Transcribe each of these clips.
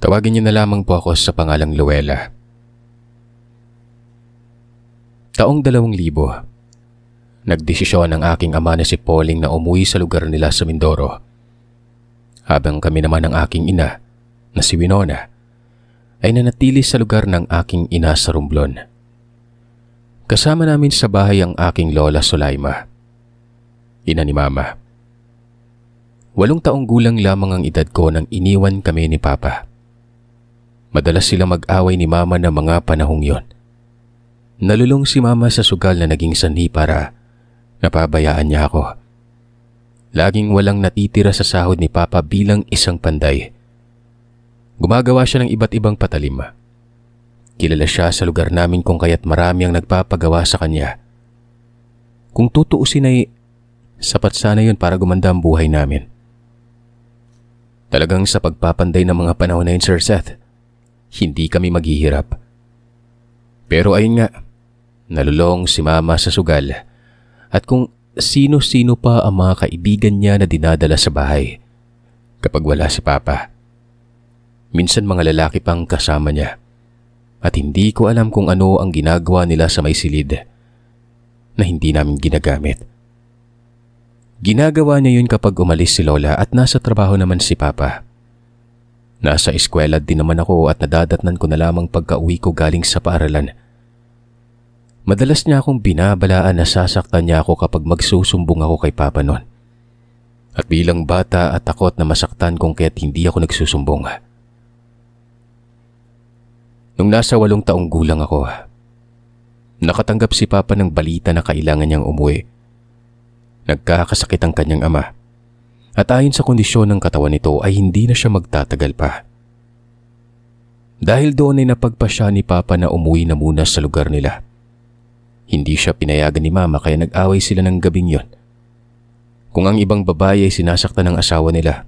Tawagin niyo na lamang po ako sa pangalang Luella. Taong 2000, nagdesisyon ang aking ama na si Pauling na umuwi sa lugar nila sa Mindoro. Habang kami naman ng aking ina, na si Winona, ay nanatili sa lugar ng aking ina sa Romblon. Kasama namin sa bahay ang aking lola Sulaima, ina ni Mama. 8 taong gulang lamang ang edad ko nang iniwan kami ni Papa. Madalas sila mag-away ni Mama na mga panahong yon. Nalulong si Mama sa sugal na naging sanhi para napabayaan niya ako. Laging walang natitira sa sahod ni Papa bilang isang panday. Gumagawa siya ng iba't ibang patalim. Kilala siya sa lugar namin kung kaya't marami ang nagpapagawa sa kanya. Kung tutuusin ay sapat sana yun para gumanda ang buhay namin. Talagang sa pagpapanday ng mga panahon na yun, Sir Seth, hindi kami maghihirap. Pero ayun nga, nalulong si Mama sa sugal at kung sino-sino pa ang mga kaibigan niya na dinadala sa bahay kapag wala si Papa. Minsan mga lalaki pang kasama niya at hindi ko alam kung ano ang ginagawa nila sa may silid na hindi namin ginagamit. Ginagawa niya yun kapag umalis si Lola at nasa trabaho naman si Papa. Nasa eskwela din naman ako at nadadatnan ko na lamang pagka-uwi ko galing sa paaralan. Madalas niya akong binabalaan na sasaktan niya ako kapag magsusumbong ako kay Papa noon. At bilang bata at takot na masaktan kung kaya't hindi ako nagsusumbong. Nung nasa 8 taong gulang ako, nakatanggap si Papa ng balita na kailangan niyang umuwi. Nagkakasakit ang kanyang ama. At ayon sa kondisyon ng katawan nito ay hindi na siya magtatagal pa. Dahil doon ay napagpasya ni Papa na umuwi na muna sa lugar nila. Hindi siya pinayagan ni Mama kaya nag-away sila ng gabing yon. Kung ang ibang babae ay sinasaktan ng asawa nila,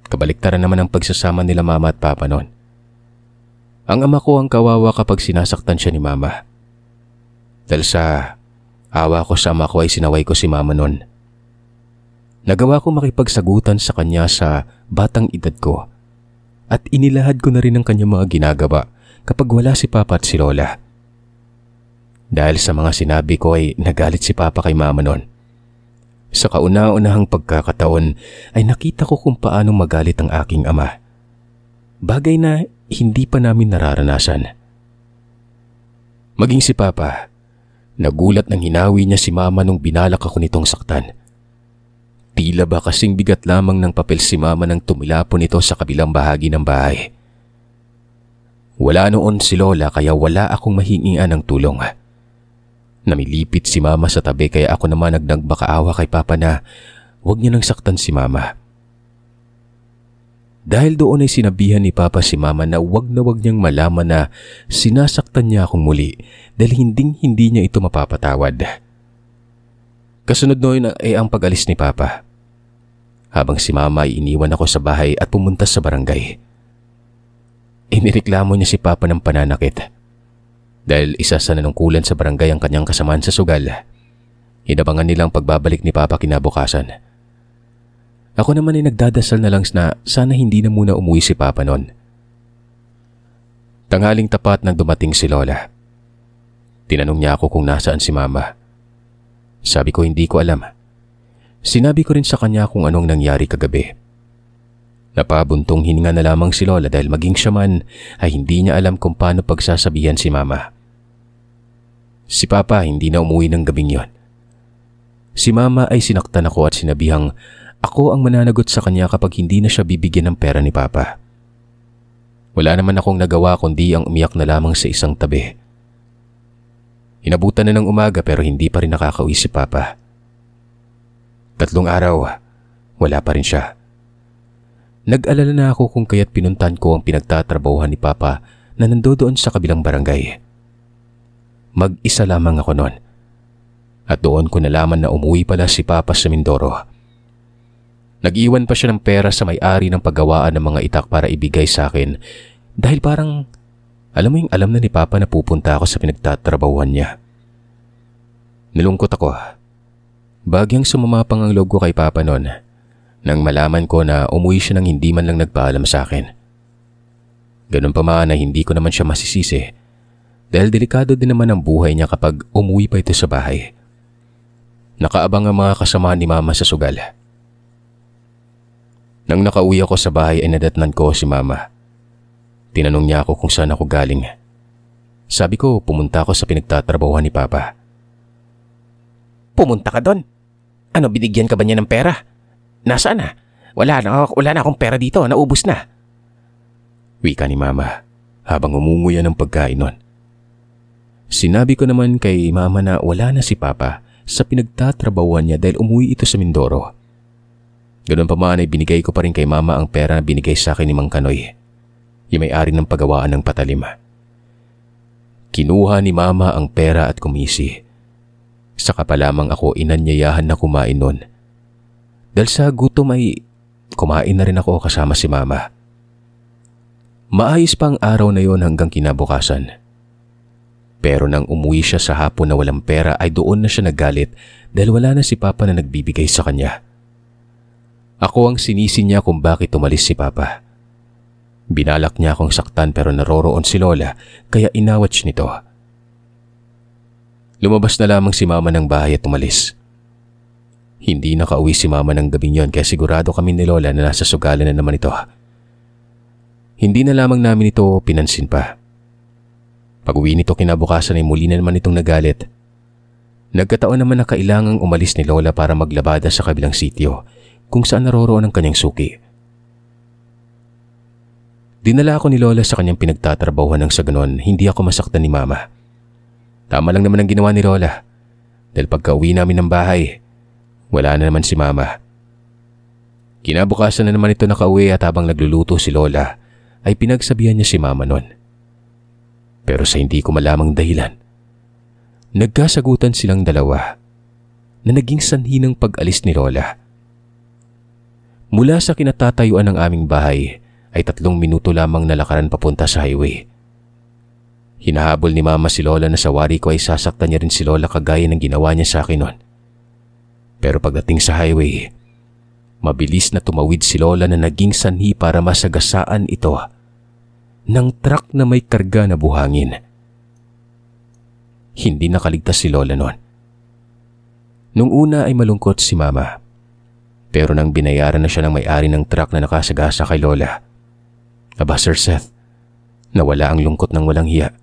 kabaliktaran naman ang pagsasama nila Mama at Papa noon. Ang ama ko ang kawawa kapag sinasaktan siya ni Mama. Dahil sa awa ko sa ama ko ay sinaway ko si Mama noon. Nagawa ko makipagsagutan sa kanya sa batang edad ko at inilahad ko na rin ang kanyang mga ginagawa kapag wala si Papa at si Lola. Dahil sa mga sinabi ko ay nagalit si Papa kay Mama noon. Sa kauna-unahang pagkakataon ay nakita ko kung paano magalit ang aking ama. Bagay na hindi pa namin nararanasan. Maging si Papa, nagulat nang hinawi niya si Mama nung binalak ako nitong saktan. Tila ba kasing bigat lamang ng papel si Mama nang tumilapon ito sa kabilang bahagi ng bahay. Wala noon si Lola kaya wala akong mahingian ng tulong. Namilipit si Mama sa tabi kaya ako naman nagmakaawa kay Papa na huwag niya nang saktan si Mama. Dahil doon ay sinabihan ni Papa si Mama na huwag niyang malaman na sinasaktan niya akong muli dahil hindi niya ito mapapatawad. Kasunod noon ay ang pag-alis ni Papa. Habang si Mama ay iniwan ako sa bahay at pumunta sa barangay. Inireklamo niya si Papa ng pananakit. Dahil isa sa nanungkulan sa barangay ang kanyang kasamaan sa sugal, inabangan nilang pagbabalik ni Papa kinabukasan. Ako naman ay nagdadasal na lang na sana hindi na muna umuwi si Papa noon. Tanghaling tapat nang dumating si Lola. Tinanong niya ako kung nasaan si Mama. Sabi ko hindi ko alam. Sinabi ko rin sa kanya kung anong nangyari kagabi. Napabuntong hininga na lamang si Lola dahil maging siya man ay hindi niya alam kung paano pagsasabihan si Mama. Si Papa hindi na umuwi ng gabing yon. Si Mama ay sinaktan ako at sinabihang ako ang mananagot sa kanya kapag hindi na siya bibigyan ng pera ni Papa. Wala naman akong nagawa kundi ang umiyak na lamang sa isang tabi. Inabutan na ng umaga pero hindi pa rin nakakauwi si Papa. 3 araw, wala pa rin siya. Nag-alala na ako kung kaya't pinuntan ko ang pinagtatrabahuhan ni Papa na nandoon sa kabilang barangay. Mag-isa lamang ako noon. At doon ko nalaman na umuwi pala si Papa sa Mindoro. Nag-iwan pa siya ng pera sa may-ari ng paggawaan ng mga itak para ibigay sa akin dahil parang alam na ni Papa na pupunta ako sa pinagtatrabahuhan niya. Nalungkot ako. Bagyang sumama pang ang loob ko kay Papa noon nang malaman ko na umuwi siya nang hindi man lang nagpaalam sa akin. Ganun pa man na hindi ko naman siya masisisi dahil delikado din naman ang buhay niya kapag umuwi pa ito sa bahay. Nakaabang ang mga kasama ni Mama sa sugal. Nang nakauwi ako sa bahay ay nadatnan ko si Mama. Tinanong niya ako kung saan ako galing. Sabi ko pumunta ako sa pinagtatrabahuhan ni Papa. Pumunta ka doon? Ano, binigyan ka ba niya ng pera? Nasaan na? Wala na akong pera dito, naubos na. Wika ni Mama habang umunguya ng pagkain nun. Sinabi ko naman kay Mama na wala na si Papa sa pinagtatrabahuhan niya dahil umuwi ito sa Mindoro. Ganun pa man ay binigay ko pa rin kay Mama ang pera na binigay sa akin ni Mang Kanoy, yung may-ari ng paggawaan ng patalim. Kinuha ni Mama ang pera at kumisi. Saka pa lamang ako inanyayahan na kumain nun. Dahil sa gutom ay kumain na rin ako kasama si Mama. Maayos pa ang araw na yon hanggang kinabukasan. Pero nang umuwi siya sa hapon na walang pera ay doon na siya nagalit dahil wala na si Papa na nagbibigay sa kanya. Ako ang sinisi niya kung bakit umalis si Papa. Binalak niya akong saktan pero naroroon si Lola kaya inawat siya nito. Lumabas na lamang si Mama ng bahay at umalis. Hindi nakauwi si Mama ng gabing yon kaya sigurado kami ni Lola na nasa sugalan na naman ito. Hindi na lamang namin ito pinansin pa. Pag-uwi nito kinabukasan ay muli na naman itong nagalit. Nagkataon naman na kailangang umalis ni Lola para maglabada sa kabilang sitio kung saan naroroon ang kanyang suki. Dinala ako ni Lola sa kanyang pinagtatrabahuhan nang sa ganon hindi ako masaktan ni Mama. Tama lang naman ang ginawa ni Lola dahil pagka-uwi namin ng bahay, wala na naman si Mama. Kinabukasan na naman ito nakauwi at habang nagluluto si Lola ay pinagsabihan niya si Mama nun. Pero sa hindi ko malamang dahilan, nagkasagutan silang dalawa na naging sanhi ng pag-alis ni Lola. Mula sa kinatatayuan ng aming bahay ay 3 minuto lamang nalakaran papunta sa highway. Hinahabol ni Mama si Lola na sa wari ko ay sasaktan niya rin si Lola kagaya ng ginawa niya sa akin noon. Pero pagdating sa highway, mabilis na tumawid si Lola na naging sanhi para masagasaan ito ng truck na may karga na buhangin. Hindi nakaligtas si Lola noon. Nung una ay malungkot si Mama. Pero nang binayaran na siya ng may-ari ng truck na nakasagasa kay Lola, aba Sir Seth, nawala ang lungkot ng walang hiya.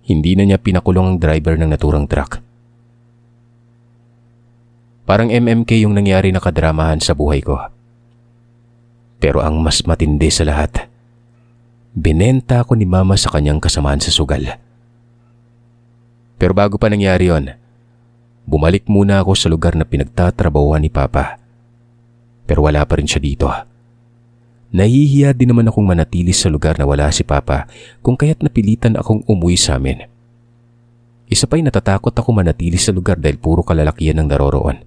Hindi na niya pinakulong ang driver ng naturang truck. Parang MMK yung nangyari na kadramahan sa buhay ko. Pero ang mas matindi sa lahat, binenta ako ni Mama sa kanyang kasamaan sa sugal. Pero bago pa nangyari yon, bumalik muna ako sa lugar na pinagtatrabahuhan ni Papa. Pero wala pa rin siya dito. Nahihiya din naman akong manatili sa lugar na wala si Papa kung kaya't napilitan akong umuwi sa amin. Isa pa'y natatakot ako manatili sa lugar dahil puro kalalakihan ang naroroon.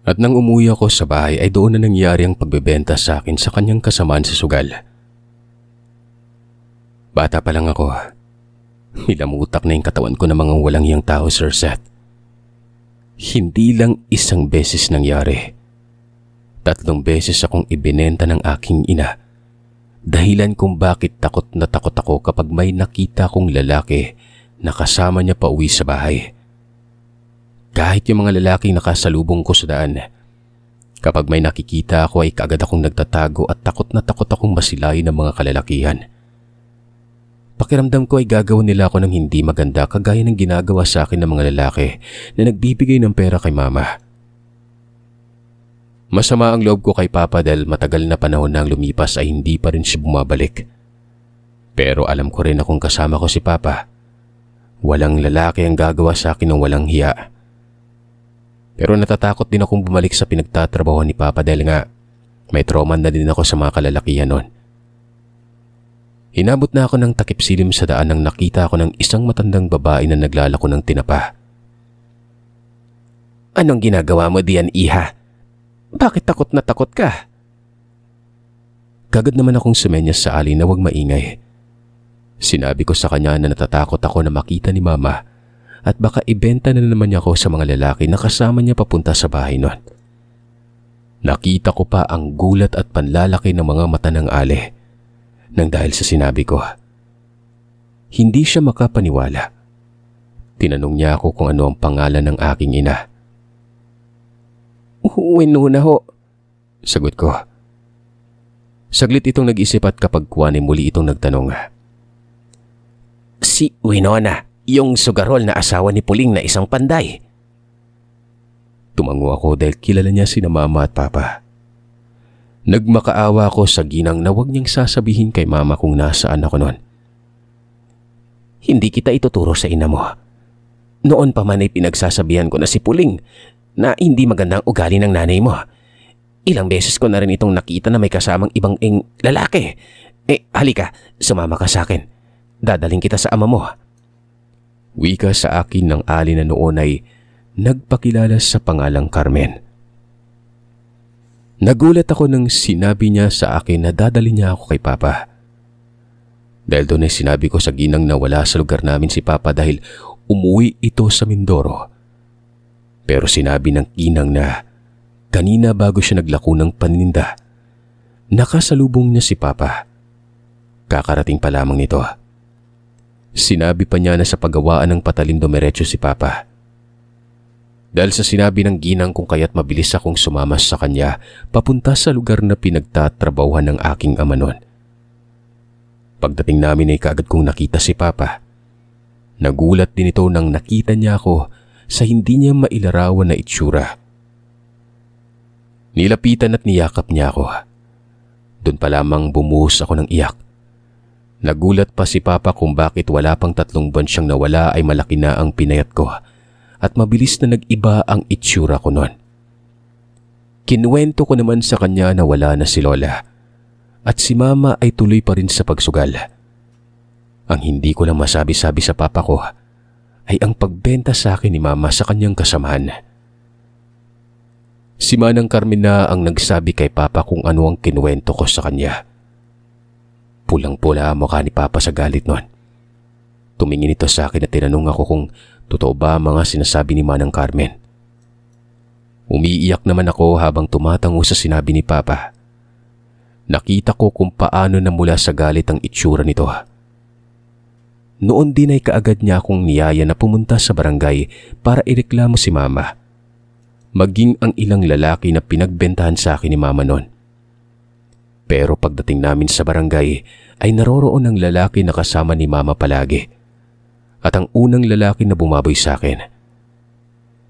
At nang umuwi ako sa bahay ay doon na nangyari ang pagbebenta sa akin sa kanyang kasamaan sa sugal. Bata pa lang ako. Nilamutak na yung katawan ko ng mga walang hiyang tao, Sir Seth. Hindi lang isang beses nangyari. 3 beses akong ibinenta ng aking ina. Dahilan kung bakit takot na takot ako kapag may nakita kong lalaki na kasama niya pa uwi sa bahay. Kahit yung mga lalaking nakasalubong ko sa daan, kapag may nakikita ako ay kaagad akong nagtatago at takot na takot akong masilayin ng mga kalalakihan. Pakiramdam ko ay gagawin nila ako ng hindi maganda kagaya ng ginagawa sa akin ng mga lalaki na nagbibigay ng pera kay Mama. Masama ang loob ko kay Papa dahil matagal na panahon na ang lumipas ay hindi pa rin siya bumabalik. Pero alam ko rin na kung kasama ko si Papa, walang lalaki ang gagawa sa akin ng walang hiya. Pero natatakot din akong bumalik sa pinagtatrabahuhan ni Papa dahil nga may trauma na din ako sa mga kalalakihan noon. Inabot na ako ng takip silim sa daan nang nakita ako ng isang matandang babae na naglalako ng tinapa. Anong ginagawa mo diyan, Iha? Bakit takot na takot ka? Kagad naman akong sumenyas sa Ali na huwag maingay. Sinabi ko sa kanya na natatakot ako na makita ni Mama at baka ibenta na naman niya ako sa mga lalaki na kasama niya papunta sa bahay noon. Nakita ko pa ang gulat at panlalaki ng mga mata ng Ali nang dahil sa sinabi ko. Hindi siya makapaniwala. Tinanong niya ako kung ano ang pangalan ng aking ina. Winona ho. Sagot ko. Saglit itong nag-isip at kapagkuhan ay muli itong nagtanong. Si Winona, yung sugarol na asawa ni Puling na isang panday. Tumango ako dahil kilala niya sina mama at papa. Nagmakaawa ako sa ginang na huwag niyang sasabihin kay mama kung nasaan ako noon. Hindi kita ituturo sa ina mo. Noon pa man ay pinagsasabihan ko na si Puling na hindi magandang ugali ng nanay mo. Ilang beses ko na rin itong nakita na may kasamang ibang lalaki. Halika, sumama ka sa akin. Dadaling kita sa ama mo. Wika sa akin ng ali na noon ay nagpakilala sa pangalang Carmen. Nagulat ako nang sinabi niya sa akin na dadali niya ako kay Papa. Dahil doon ay sinabi ko sa ginang na wala sa lugar namin si Papa dahil umuwi ito sa Mindoro. Pero sinabi ng ginang na kanina bago siya naglako ng paninda, nakasalubong niya si Papa. Kakarating pa lamang nito. Sinabi pa niya na sa paggawaan ng patalim dumiretso si Papa. Dahil sa sinabi ng ginang kung kaya't mabilis akong sumama sa kanya papunta sa lugar na pinagtatrabahuhan ng aking ama noon. Pagdating namin ay kaagad kong nakita si Papa. Nagulat din ito nang nakita niya ako sa hindi niya mailarawan na itsura. Nilapitan at niyakap niya ako. Doon pa lamang bumuhos ako ng iyak. Nagulat pa si Papa kung bakit wala pang 3 buwan siyang nawala ay malaki na ang pinayat ko at mabilis na nag-iba ang itsura ko noon. Kinuwento ko naman sa kanya na wala na si Lola at si Mama ay tuloy pa rin sa pagsugal. Ang hindi ko lang masabi-sabi sa Papa ko ay ang pagbenta sa akin ni Mama sa kanyang kasamahan. Si Manang Carmen na ang nagsabi kay Papa kung ano ang kinuwento ko sa kanya. Pulang-pula ang mukha ni Papa sa galit noon. Tumingin ito sa akin at tinanong ako kung totoo ba mga sinasabi ni Manang Carmen. Umiiyak naman ako habang tumatango sa sinabi ni Papa. Nakita ko kung paano na mula sa galit ang itsura nito. Noon din ay kaagad niya akong niyaya na pumunta sa barangay para ireklamo si Mama. Maging ang ilang lalaki na pinagbentahan sa akin ni Mama noon. Pero pagdating namin sa barangay ay naroroon ang lalaki na kasama ni Mama palagi. At ang unang lalaki na bumaboy sa akin.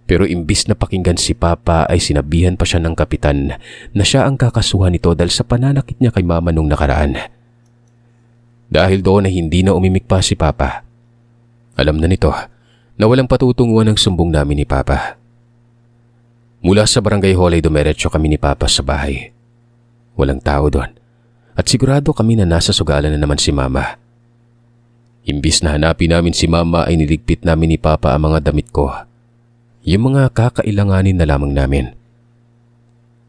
Pero imbis na pakinggan si Papa ay sinabihan pa siya ng kapitan na siya ang kakasuhan nito dahil sa pananakit niya kay Mama nung nakaraan. Dahil doon ay hindi na umimik pa si Papa. Alam na nito na walang patutunguhan ang sumbong namin ni Papa. Mula sa barangay hall ay dumiretso kami ni Papa sa bahay. Walang tao doon at sigurado kami na nasa sugalan na naman si Mama. Imbis na hanapin namin si Mama ay niligpit namin ni Papa ang mga damit ko. Yung mga kakailanganin na lamang namin.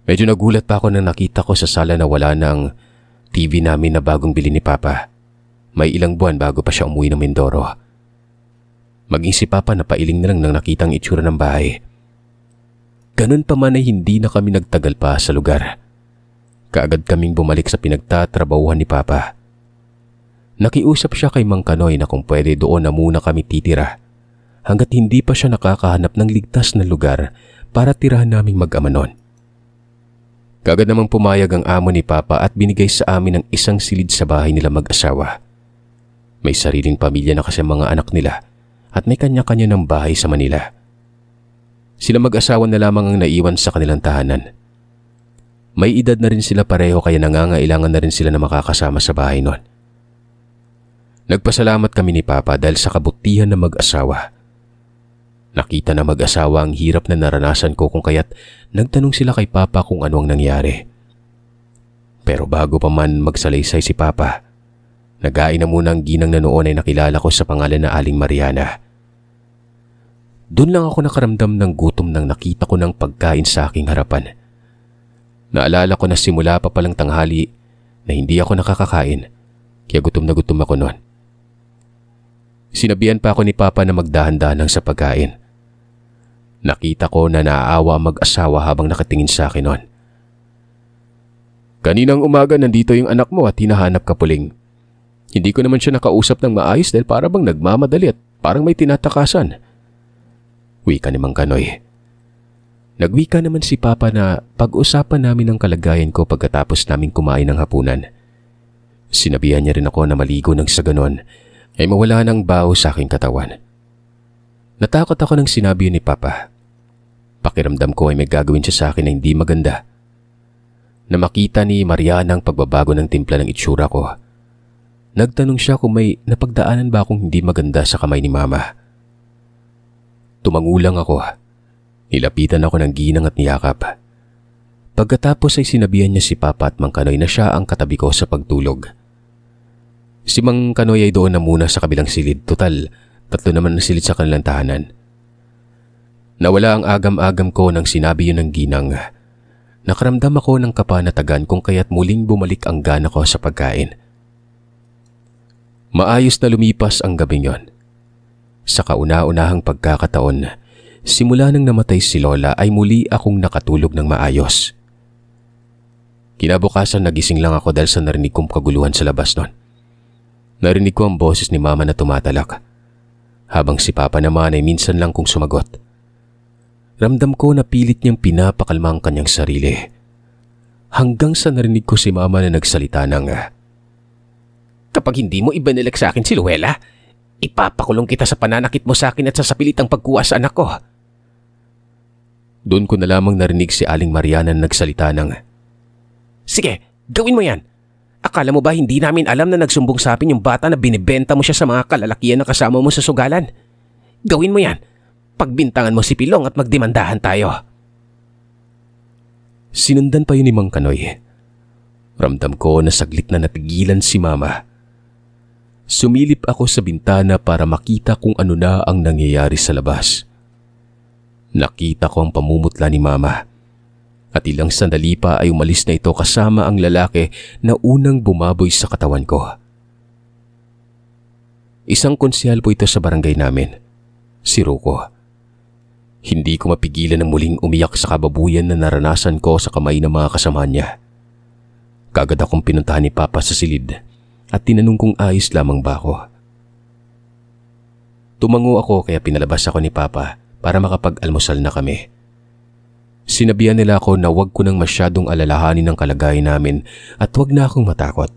Medyo nagulat pa ako nang nakita ko sa sala na wala na ang TV namin na bagong bili ni Papa. May ilang buwan bago pa siya umuwi ng Mindoro. Maging si Papa napailing na lang nang nakitang itsura ng bahay. Ganun pa man ay hindi na kami nagtagal pa sa lugar. Kaagad kaming bumalik sa pinagtatrabahuhan ni Papa. Nakiusap siya kay Mang Kanoy na kung pwede doon na muna kami titira hanggat hindi pa siya nakakahanap ng ligtas na lugar para tirahan naming mag-ama noon. Kaagad namang pumayag ang amo ni Papa at binigay sa amin ang isang silid sa bahay nila mag-asawa. May sariling pamilya na kasi mga anak nila at may kanya-kanya ng bahay sa Manila. Sila mag-asawa na lamang ang naiwan sa kanilang tahanan. May edad na rin sila pareho kaya nangangailangan na rin sila na makakasama sa bahay noon. Nagpasalamat kami ni Papa dahil sa kabutihan ng mag-asawa. Nakita na mag-asawa ang hirap na naranasan ko kung kaya't nagtanong sila kay Papa kung ano ang nangyari. Pero bago pa man magsalaysay si Papa, nagain na muna ang ginang na noon ay nakilala ko sa pangalan na Aling Mariana. Doon lang ako nakaramdam ng gutom nang nakita ko ng pagkain sa aking harapan. Naalala ko na simula pa palang tanghali na hindi ako nakakakain, kaya gutom na gutom ako noon. Sinabihan pa ako ni Papa na magdahan-dahan sa pagkain. Nakita ko na naaawa ang mag-asawa habang nakatingin sa akin noon. Kaninang umaga nandito yung anak mo at hinahanap ka, Puling. Hindi ko naman siya nakausap ng maayos dahil para bang nagmamadali at parang may tinatakasan. Wika ni Mang Kanoy. Nagwika naman si Papa na pag-usapan namin ang kalagayan ko pagkatapos namin kumain ng hapunan. Sinabihan niya rin ako na maligo nang sa ganon ay mawala ng baho sa aking katawan. Natakot ako nang sinabi ni Papa. Pakiramdam ko ay may gagawin siya sa akin na hindi maganda. Na makita ni Mariana ang pagbabago ng timpla ng itsura ko. Nagtanong siya kung may napagdaanan ba akong hindi maganda sa kamay ni Mama. Tumangulang ako. Nilapitan ako ng ginang at niyakap. Pagkatapos ay sinabihan niya si Papa at Mang Kanoy na siya ang katabi ko sa pagtulog. Si Mang Kanoy ay doon na muna sa kabilang silid. Total, 3 naman na silid sa kanilang tahanan. Nawala ang agam-agam ko nang sinabi yun ng ginang. Nakaramdam ako ng kapanatagan kung kaya't muling bumalik ang gana ko sa pagkain. Maayos na lumipas ang gabing yon. Sa kauna-unahang pagkakataon, simula nang namatay si Lola ay muli akong nakatulog ng maayos. Kinabukasan nagising lang ako dahil sa narinig kong kaguluhan sa labas nun. Narinig ko ang boses ni Mama na tumatalak, habang si Papa naman ay minsan lang kong sumagot. Ramdam ko na pilit niyang pinapakalma ang kanyang sarili. Hanggang sa narinig ko si Mama na nagsalita ng, "Kapag hindi mo ibanilag sa akin si Luella, ipapakulong kita sa pananakit mo sa akin at sa sapilitang pagkuha sa anak ko." Doon ko na lamang narinig si Aling Mariana na nagsalita ng, "Sige, gawin mo yan. Akala mo ba hindi namin alam na nagsumbong sa akin yung bata na binibenta mo siya sa mga kalalakihan na kasama mo sa sugalan? Gawin mo yan. Pagbintangan mo si Pilong at magdemandahan tayo." Sinundan pa yun ni Mang Kanoy. Ramdam ko na saglit na natigilan si Mama. Sumilip ako sa bintana para makita kung ano na ang nangyayari sa labas. Nakita ko ang pamumutla ni Mama. At ilang sandali pa ay umalis na ito kasama ang lalaki na unang bumaboy sa katawan ko. Isang konsyal po ito sa barangay namin, si Ruko. Hindi ko mapigilan ng muling umiyak sa kababuyan na naranasan ko sa kamay ng mga kasama niya. Kagad akong pinuntahan ni Papa sa silid at tinanong kung ayos lamang ba ako. Tumango ako kaya pinalabas ako ni Papa para makapag-almusal na kami. Sinabihan nila ako na wag ko nang masyadong alalahanin ang kalagayan namin at wag na akong matakot.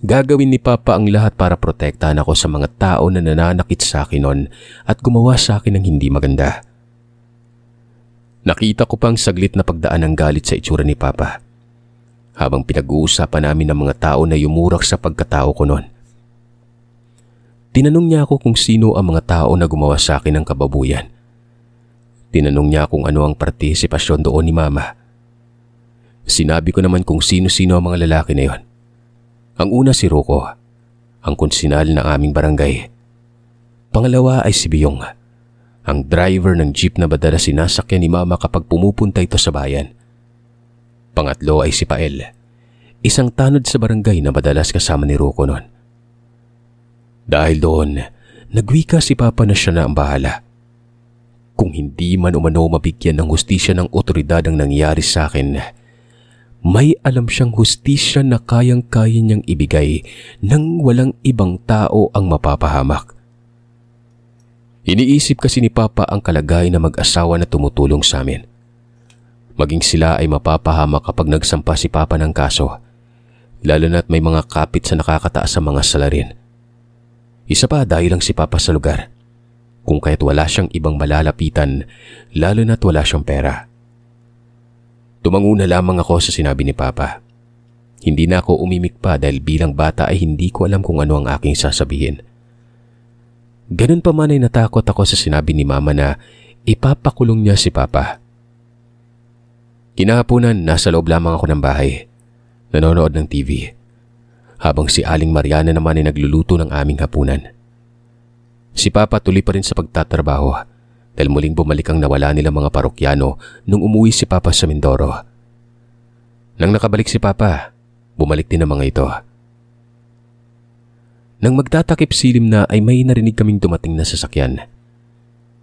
Gagawin ni Papa ang lahat para protektahan ako sa mga tao na nananakit sa akin noon at gumawa sa akin ng hindi maganda. Nakita ko pang saglit na pagdaan ng galit sa itsura ni Papa habang pinag-uusapan namin ng mga tao na yumurak sa pagkatao ko noon. Tinanong niya ako kung sino ang mga tao na gumawa sa akin ng kababuyan. Tinanong niya kung ano ang partisipasyon doon ni Mama. Sinabi ko naman kung sino-sino ang mga lalaki na yon. Ang una si Rocco, ang konsinal ng aming barangay. Pangalawa ay si Biyong, ang driver ng jeep na madalas sinasakyan ni Mama kapag pumupunta ito sa bayan. Pangatlo ay si Pael, isang tanod sa barangay na madalas kasama ni Rocco noon. Dahil doon, nagwika si Papa na siya na ang bahala. Kung hindi man umano mabigyan ng hustisya ng otoridad ang nangyari sa akin, may alam siyang hustisya na kayang-kaya niyang ibigay nang walang ibang tao ang mapapahamak. Iniisip kasi ni Papa ang kalagayan ng mag-asawa na tumutulong sa amin. Maging sila ay mapapahamak kapag nagsampa si Papa ng kaso, lalo na't may mga kapit sa nakakataas sa mga salarin. Isa pa dahil lang si Papa sa lugar. Kung kaya't wala siyang ibang malalapitan, lalo na't wala siyang pera. Tumango na lamang ako sa sinabi ni Papa. Hindi na ako umimik pa dahil bilang bata ay hindi ko alam kung ano ang aking sasabihin. Ganun pa man ay natakot ako sa sinabi ni Mama na ipapakulong niya si Papa. Kinahaponan, nasa loob lamang ako ng bahay, nanonood ng TV, habang si Aling Mariana naman ay nagluluto ng aming hapunan. Si Papa tuloy pa rin sa pagtatrabaho dahil muling bumalik ang nawala nilang mga parokyano nung umuwi si Papa sa Mindoro. Nang nakabalik si Papa, bumalik din ang mga ito. Nang magtatakip silim na ay may narinig kaming dumating na sasakyan.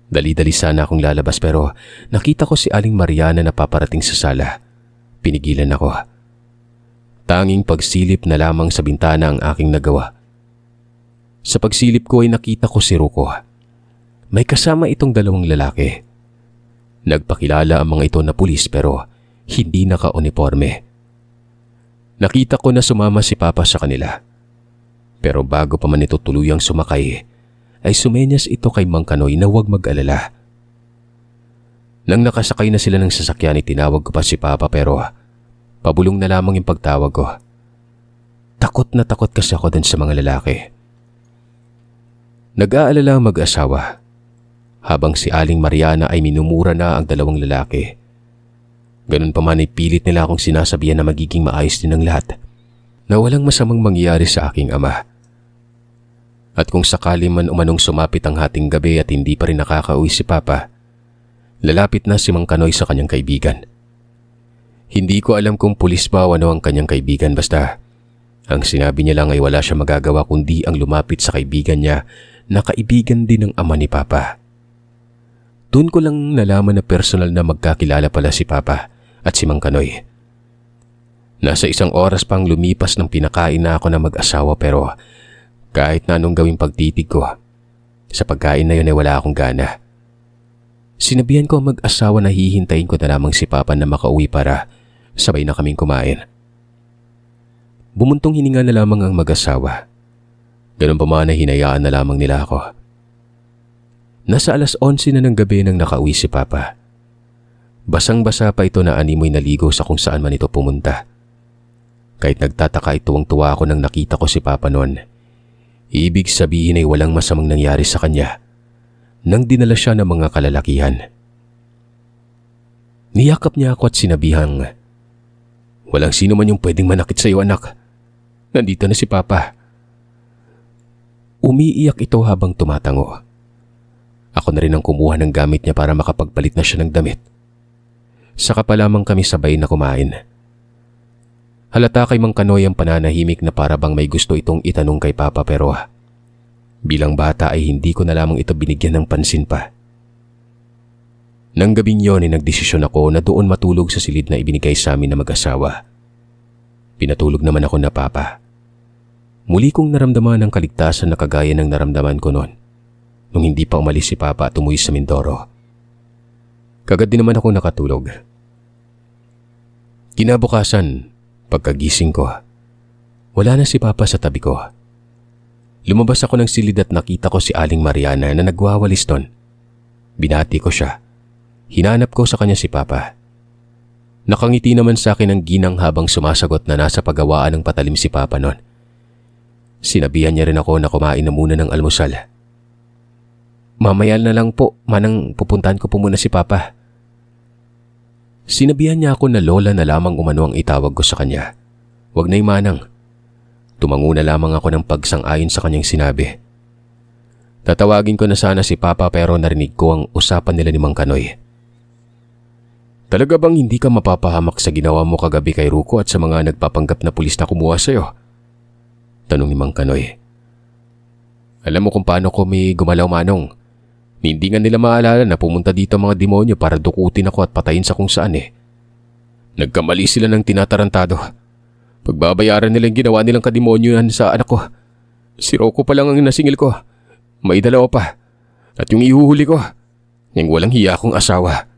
Dali-dali sana akong lalabas pero nakita ko si Aling Mariana na paparating sa sala. Pinigilan ako. Tanging pagsilip na lamang sa bintana ang aking nagawa. Sa pagsilip ko ay nakita ko si Ruko. May kasama itong dalawang lalaki. Nagpakilala ang mga ito na pulis pero hindi naka-uniforme. Nakita ko na sumama si Papa sa kanila. Pero bago pa man ito tuluyang sumakay, ay sumenyas ito kay Mang Kanoy na huwag mag-alala. Nang nakasakay na sila ng sasakyan, tinawag ko pa si Papa pero pabulong na lamang yung pagtawag ko. Takot na takot kasi ako dun sa mga lalaki. Nag-aalala ang mag-asawa habang si Aling Mariana ay minumura na ang dalawang lalaki. Ganun pa man ay pilit nila akong sinasabihan na magiging maayos din ang lahat, na walang masamang mangyayari sa aking ama. At kung sakali man umanong sumapit ang hating gabi at hindi pa rin nakakauwi si Papa, lalapit na si Mang Kanoy sa kanyang kaibigan. Hindi ko alam kung pulis ba o ano ang kanyang kaibigan, basta ang sinabi niya lang ay wala siya magagawa kundi ang lumapit sa kaibigan niya na kaibigan din ng ama ni Papa. Doon ko lang nalaman na personal na magkakilala pala si Papa at si Mang Kanoy. Nasa 1 oras pang lumipas ng pinakain na ako na mag-asawa pero kahit na anong gawing pagtitig ko, sa pagkain na yun ay wala akong gana. Sinabihan ko ang mag-asawa na hihintayin ko na lamang si Papa na makauwi para sabay na kaming kumain. Bumuntong hininga na lamang ang mag-asawa. Ganun pa man na hinayaan na lamang nila ako. Nasa 11:00 na ng gabi nang nakauwi si Papa. Basang-basa pa ito na animoy naligo sa kung saan man ito pumunta. Kahit nagtataka tuwang-tuwa ako nang nakita ko si Papa noon. Ibig sabihin ay walang masamang nangyari sa kanya nang dinala siya ng mga kalalakihan. Niyakap niya ako at sinabihang, "Walang sino man yung pwedeng manakit sa iyo, anak. Nandito na si Papa." Umiiyak ito habang tumatango. Ako na rin ang kumuha ng gamit niya para makapagpalit na siya ng damit. Saka pa lamang kami sabay na kumain. Halata kay Mang Kanoy ang pananahimik na para bang may gusto itong itanong kay Papa pero bilang bata ay hindi ko na lamang ito binigyan ng pansin pa. Nang gabing yon ay nagdesisyon ako na doon matulog sa silid na ibinigay sa amin na mag-asawa. Pinatulog naman ako na Papa. Muli kong naramdaman ang kaligtasan na kagaya ng naramdaman ko noon nung hindi pa umalis si Papa at umuwi sa Mindoro. Kagad din naman ako nakatulog. Kinabukasan, pagkagising ko, wala na si Papa sa tabi ko. Lumabas ako ng silid at nakita ko si Aling Mariana na nagwawalis doon. Binati ko siya. Hinanap ko sa kanya si Papa. Nakangiti naman sa akin ang ginang habang sumasagot na nasa paggawaan ng patalim si Papa noon. Sinabihan niya rin ako na kumain na muna ng almusal. "Mamaya na lang po, manang pupuntahan ko po muna si Papa." Sinabihan niya ako na lola na lamang umano ang itawag ko sa kanya. Wag na manang. Tumango na lamang ako ng pagsang-ayon sa kanyang sinabi. Tatawagin ko na sana si Papa pero narinig ko ang usapan nila ni Mang Kanoy. "Talaga bang hindi ka mapapahamak sa ginawa mo kagabi kay Ruko at sa mga nagpapanggap na pulis na kumuha sa'yo?" Tanong ni Mang Kanoy. "Alam mo kung paano ko may gumalaw, manong. Hindi nga nila maalala na pumunta dito mga demonyo para dukutin ako at patayin sa kung saan eh. Nagkamali sila ng tinatarantado. Pagbabayaran nila yung ginawa nilang kademonyohan sa anak ko. Si Rocco pa lang ang nasingil ko. May dalawa pa. At yung ihuhuli ko, yung walang hiya kong asawa."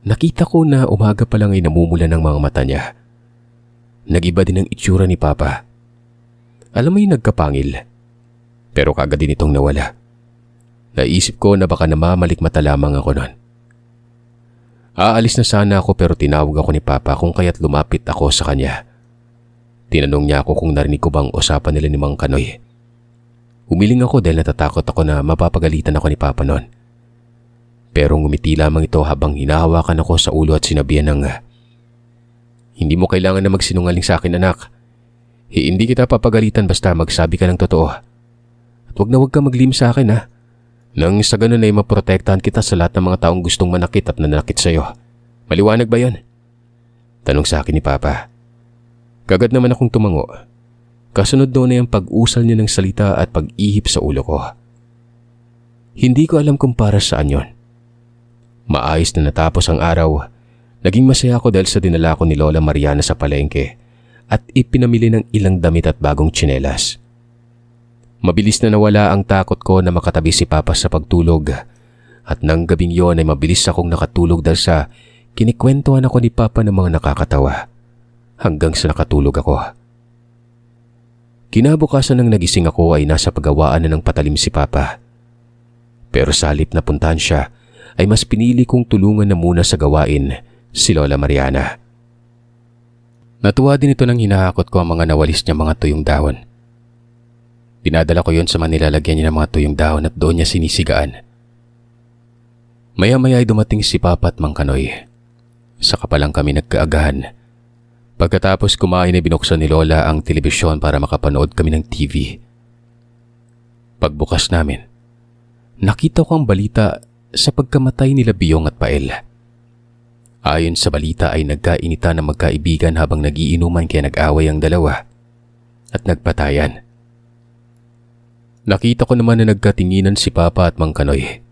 Nakita ko na umaga pa lang ay namumula ng mga mata niya. Nag-iba din ang itsura ni Papa. Alam mo yung nagkapangil. Pero kagad din itong nawala. Naisip ko na baka namamalikmata lamang ako noon. Aalis na sana ako pero tinawag ako ni Papa kung kaya't lumapit ako sa kanya. Tinanong niya ako kung narinig ko bang usapan nila ni Mang Kanoy. Umiling ako dahil natatakot ako na mapapagalitan ako ni Papa noon. Pero ngumiti lamang ito habang hinahawakan ako sa ulo at sinabihan ng, "Hindi mo kailangan na magsinungaling sa akin, anak. Hindi kita papagalitan basta magsabi ka ng totoo. At wag ka maglim sa akin, ha. Nang sa ganun ay maprotektahan kita sa lahat ng mga taong gustong manakit at nanakit sa iyo. Maliwanag ba yon?" Tanong sa akin ni Papa. Kagad naman akong tumango. Kasunod doon ay ang pag-usal niya ng salita at pag-ihip sa ulo ko. Hindi ko alam kung para saan yon. Maayos na natapos ang araw Naging masaya ako dahil sa dinala ko ni Lola Mariana sa palengke at ipinamili ng ilang damit at bagong tsinelas. Mabilis na nawala ang takot ko na makatabi si Papa sa pagtulog at nang gabing yon ay mabilis akong nakatulog dahil sa kinikwentuhan ako ni Papa ng mga nakakatawa hanggang sa nakatulog ako. Kinabukasan nang nagising ako ay nasa paggawaan na ng patalim si Papa. Pero sa halip na puntahan siya ay mas pinili kong tulungan na muna sa gawain si Lola Mariana. Natuwa din ito nang hinahakot ko ang mga nawalis niya mga tuyong dahon. Dinadala ko yon sa manilalagyan niya ng mga tuyong dahon at doon niya sinisigaan. Maya-maya ay dumating si Papa at Mang Kanoy. Saka pa lang kami nagkaagahan. Pagkatapos kumain ay binuksan ni Lola ang telebisyon para makapanood kami ng TV. Pagbukas namin, nakita ko ang balita sa pagkamatay nila Biyong at Pael. Ayon sa balita ay nagkainita ng magkaibigan habang nagiinuman kaya nag-away ang dalawa at nagpatayan. Nakita ko naman na nagkatinginan si Papa at Mang Kanoy.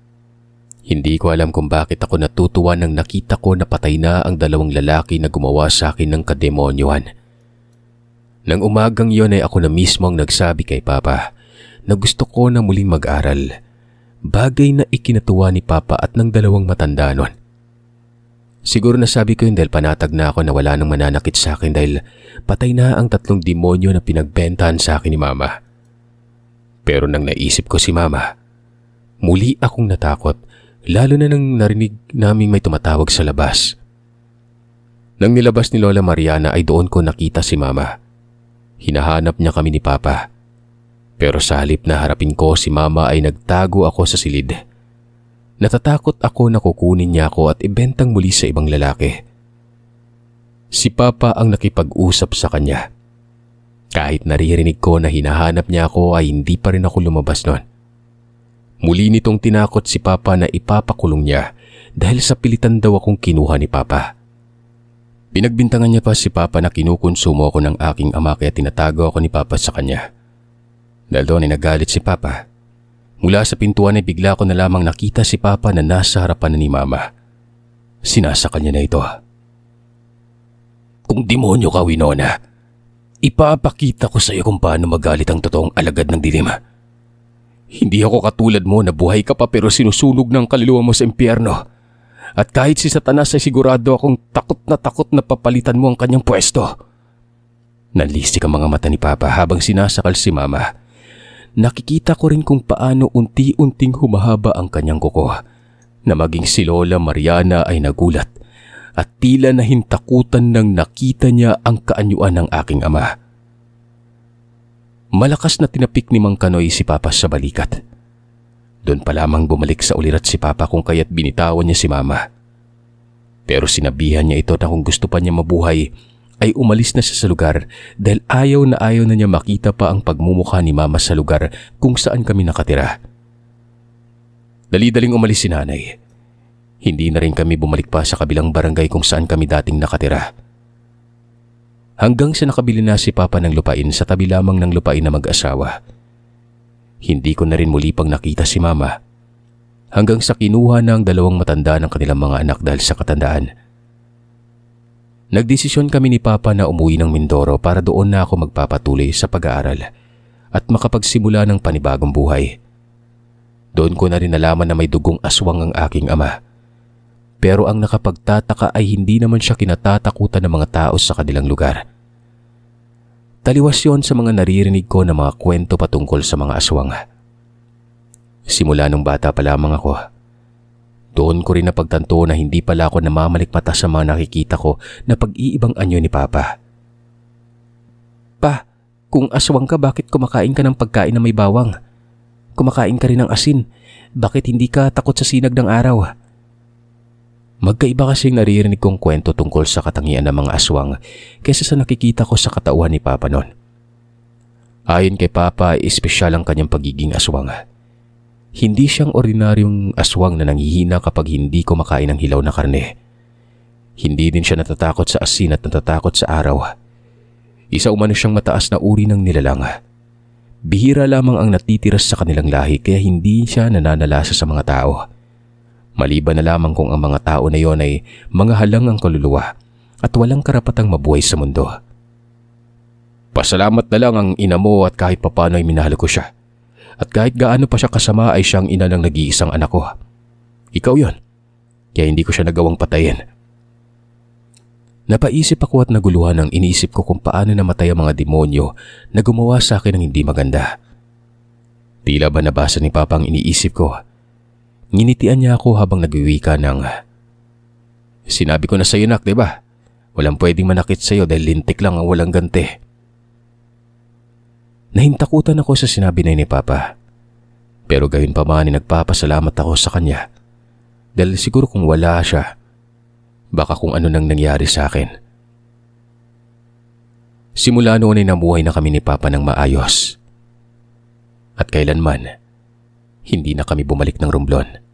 Hindi ko alam kung bakit ako natutuwa nang nakita ko na patay na ang dalawang lalaki na gumawa sa akin ng kademonyohan. Nang umagang yon ay ako na mismo ang nagsabi kay Papa na gusto ko na muling mag-aral. Bagay na ikinatuwa ni Papa at ng dalawang matanda nun. Siguro nasabi ko yun dahil panatag na ako na wala nang mananakit sa akin dahil patay na ang 3 demonyo na pinagbentahan sa akin ni Mama. Pero nang naisip ko si Mama, muli akong natakot lalo na nang narinig naming may tumatawag sa labas. Nang nilabas ni Lola Mariana ay doon ko nakita si Mama. Hinahanap niya kami ni Papa. Pero sa halip na harapin ko si Mama ay nagtago ako sa silid. Natatakot ako na kukunin niya ako at ibentang muli sa ibang lalaki. Si Papa ang nakipag-usap sa kanya. Kahit naririnig ko na hinahanap niya ako ay hindi pa rin ako lumabas nun. Muli nitong tinakot si Papa na ipapakulong niya dahil sa pilitan daw akong kinuha ni Papa. Pinagbintangan niya pa si Papa na kinukonsumo ako ng aking ama kaya tinatago ako ni Papa sa kanya. Dahil doon ay nagalit si Papa. Mula sa pintuan ay bigla ko na lamang nakita si Papa na nasa harapan na ni Mama. Sinasakal niya na ito. Kung demonyo ka, Winona, ipapakita ko sa iyo kung paano magalit ang totoong alagad ng dilim. Hindi ako katulad mo na buhay ka pa pero sinusunog ng kaluluwa mo sa impyerno. At kahit si Satanas ay sigurado akong takot na papalitan mo ang kanyang pwesto. Nanlisik ang mga mata ni Papa habang sinasakal si Mama. Nakikita ko rin kung paano unti-unting humahaba ang kanyang kuko. Na maging si Lola Mariana ay nagulat at tila nahintakutan nang nakita niya ang kaanyuan ng aking ama. Malakas na tinapik ni Mang Kanoy si Papa sa balikat. Doon pa lamang bumalik sa ulirat si Papa kung kaya't binitawan niya si Mama. Pero sinabihan niya ito na kung gusto pa niya mabuhay ay umalis na siya sa lugar dahil ayaw na niya makita pa ang pagmumukha ni Mama sa lugar kung saan kami nakatira. Dali-daling umalis si Nanay. Hindi na rin kami bumalik pa sa kabilang barangay kung saan kami dating nakatira. Hanggang sa nakabili na si Papa ng lupain sa tabi lamang ng lupain na mag-asawa. Hindi ko na rin muli pang nakita si Mama. Hanggang sa kinuha na ang dalawang matanda ng kanilang mga anak dahil sa katandaan. Nagdesisyon kami ni Papa na umuwi ng Mindoro para doon na ako magpapatuloy sa pag-aaral at makapagsimula ng panibagong buhay. Doon ko na rin nalaman na may dugong aswang ang aking ama. Pero ang nakapagtataka ay hindi naman siya kinatatakutan ng mga tao sa kanilang lugar. Taliwas yon sa mga naririnig ko na mga kwento patungkol sa mga aswang. Simula nung bata pa lamang ako, doon ko rin napagtanto na hindi pala ako namamalikmata sa mga nakikita ko na pag-iibang anyo ni Papa. Pa, kung aswang ka bakit kumakain ka ng pagkain na may bawang? Kumakain ka rin ng asin, bakit hindi ka takot sa sinag ng araw? Magkaiba kasing naririnig kong kwento tungkol sa katangian ng mga aswang kaysa sa nakikita ko sa katauhan ni Papa noon. Ayon kay Papa, espesyal ang kanyang pagiging aswang. Hindi siyang ordinaryong aswang na nanghihina kapag hindi kumakain ng hilaw na karne. Hindi din siya natatakot sa asin at natatakot sa araw. Isa umano siyang mataas na uri ng nilalang. Bihira lamang ang natitiras sa kanilang lahi kaya hindi siya nananalasa sa mga tao. Maliban na lamang kung ang mga tao na yon ay mga halangang kaluluwa at walang karapatang mabuhay sa mundo. Pasalamat na lang ang ina mo at kahit papano ay minahal ko siya. At kahit gaano pa siya kasama ay siyang ina ng nag-iisang anak ko. Ikaw yon, kaya hindi ko siya nagawang patayin. Napaisip ako at naguluhan ang iniisip ko kung paano namatay ang mga demonyo na gumawa sa akin ng hindi maganda. Tila ba nabasa ni Papa ang iniisip ko? Nginitian niya ako habang nagwiwika ng, "Sinabi ko na sa iyo, nak, diba? Walang pwedeng manakit sa iyo dahil lintik lang ang walang ganti." Nahintakutan ako sa sinabi na ni Papa. Pero gayon pa man ay nagpapasalamat ako sa kanya. Dahil siguro kung wala siya, baka kung ano nang nangyari sa akin. Simula noon ay namuhay na kami ni Papa ng maayos. At kailanman, hindi na kami bumalik ng Romblon.